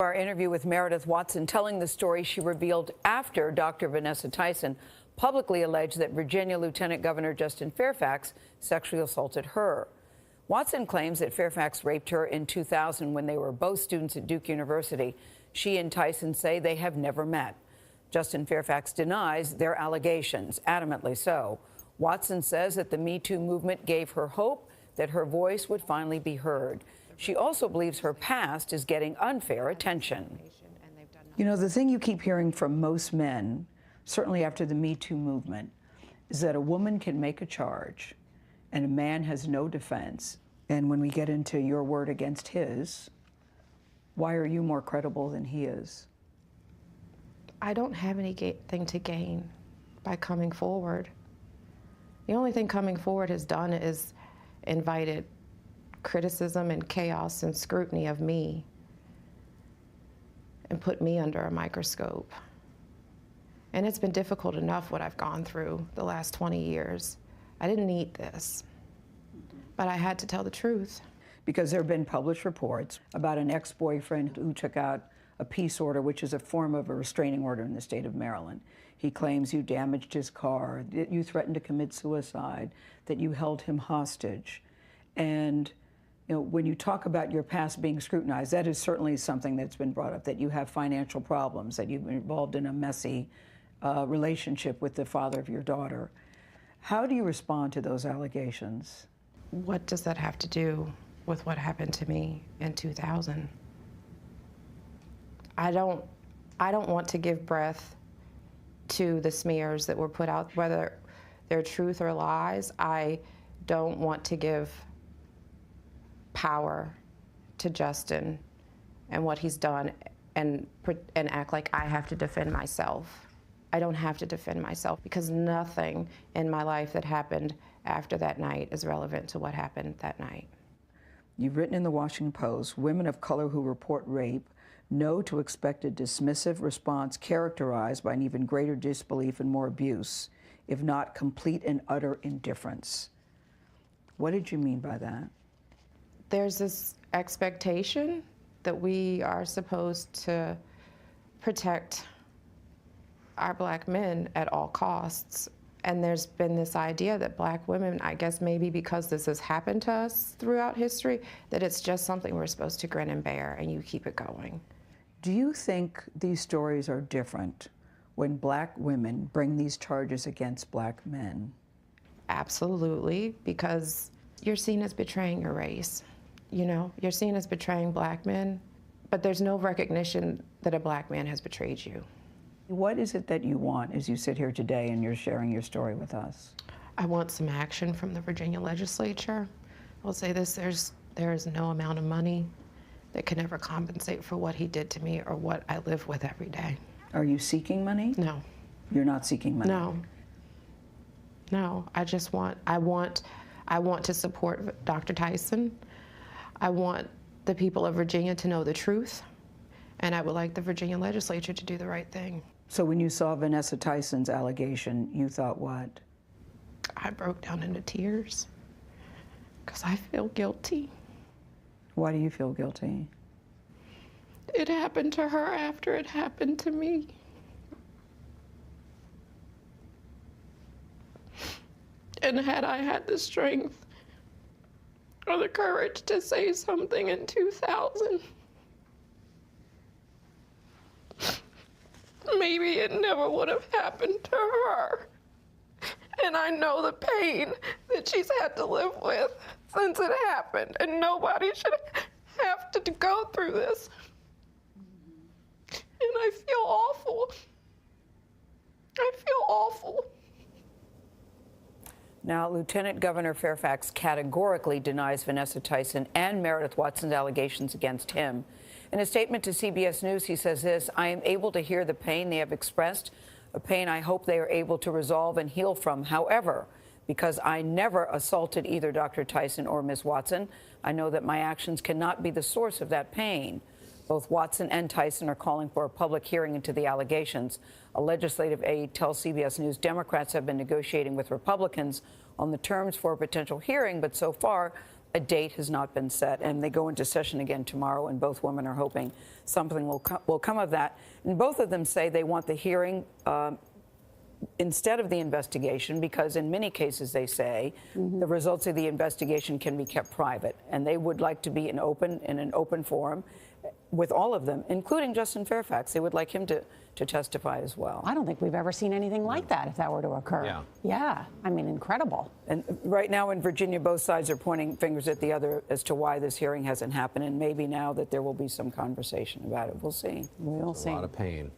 Our interview with Meredith Watson, telling the story she revealed after Dr. Vanessa Tyson publicly alleged that Virginia Lieutenant Governor Justin Fairfax sexually assaulted her. Watson claims that Fairfax raped her in 2000 when they were both students at Duke University. She and Tyson say they have never met. Justin Fairfax denies their allegations, adamantly so. Watson says that the Me Too movement gave her hope that her voice would finally be heard. She also believes her past is getting unfair attention. You know, the thing you keep hearing from most men, certainly after the Me Too movement, is that a woman can make a charge and a man has no defense. And when we get into your word against his, why are you more credible than he is? I don't have anything to gain by coming forward. The only thing coming forward has done is invited criticism and chaos and scrutiny of me and put me under a microscope. And it's been difficult enough what I've gone through the last 20 years. I didn't need this, but I had to tell the truth. Because there have been published reports about an ex-boyfriend who took out a peace order, which is a form of a restraining order in the state of Maryland. He claims you damaged his car, that you threatened to commit suicide, that you held him hostage. And you know, when you talk about your past being scrutinized, that is certainly something that's been brought up, that you have financial problems, that you've been involved in a messy relationship with the father of your daughter. How do you respond to those allegations? What does that have to do with what happened to me in 2000? I don't want to give breath to the smears that were put out, whether they're truth or lies. I don't want to give power to Justin and what he's done and act like I have to defend myself. I don't have to defend myself because nothing in my life that happened after that night is relevant to what happened that night. You've written in the Washington Post, women of color who report rape know to expect a dismissive response characterized by an even greater disbelief and more abuse, if not complete and utter indifference. What did you mean by that? There's this expectation that we are supposed to protect our black men at all costs. And there's been this idea that black women, I guess maybe because this has happened to us throughout history, that it's just something we're supposed to grin and bear and you keep it going. Do you think these stories are different when black women bring these charges against black men? Absolutely, because you're seen as betraying your race. You know, you're seen as betraying black men, but there's no recognition that a black man has betrayed you. What is it that you want as you sit here today and you're sharing your story with us? I want some action from the Virginia legislature. I'll say this, there is no amount of money that can ever compensate for what he did to me or what I live with every day. Are you seeking money? No. You're not seeking money? No. No, I want to support Dr. Tyson. I want the people of Virginia to know the truth, and I would like the Virginia legislature to do the right thing. So when you saw Vanessa Tyson's allegation, you thought what? I broke down into tears because I feel guilty. Why do you feel guilty? It happened to her after it happened to me. And had I had the strength or the courage to say something in 2000, maybe it never would have happened to her. And I know the pain that she's had to live with since it happened, and nobody should have to go through this. And I feel awful. I feel awful. Now, Lieutenant Governor Fairfax categorically denies Vanessa Tyson and Meredith Watson's allegations against him. In a statement to CBS News, he says this: "I am able to hear the pain they have expressed, a pain I hope they are able to resolve and heal from. However, because I never assaulted either Dr. Tyson or Ms. Watson, I know that my actions cannot be the source of that pain." Both Watson and Tyson are calling for a public hearing into the allegations. A legislative aide tells CBS News Democrats have been negotiating with Republicans on the terms for a potential hearing, but so far, A date has not been set, and they go into session again tomorrow, and both women are hoping something will come of that. And both of them say they want the hearing instead of the investigation, because in many cases, they say, the results of the investigation can be kept private, and they would like to be in an open forum with all of them, including Justin Fairfax. They would like him to testify as well. I don't think we've ever seen anything like that if that were to occur. Yeah. Yeah, I mean, incredible. And right now in Virginia, both sides are pointing fingers at the other as to why this hearing hasn't happened, and maybe now that there will be some conversation about it. We'll see. We'll see. A lot of pain.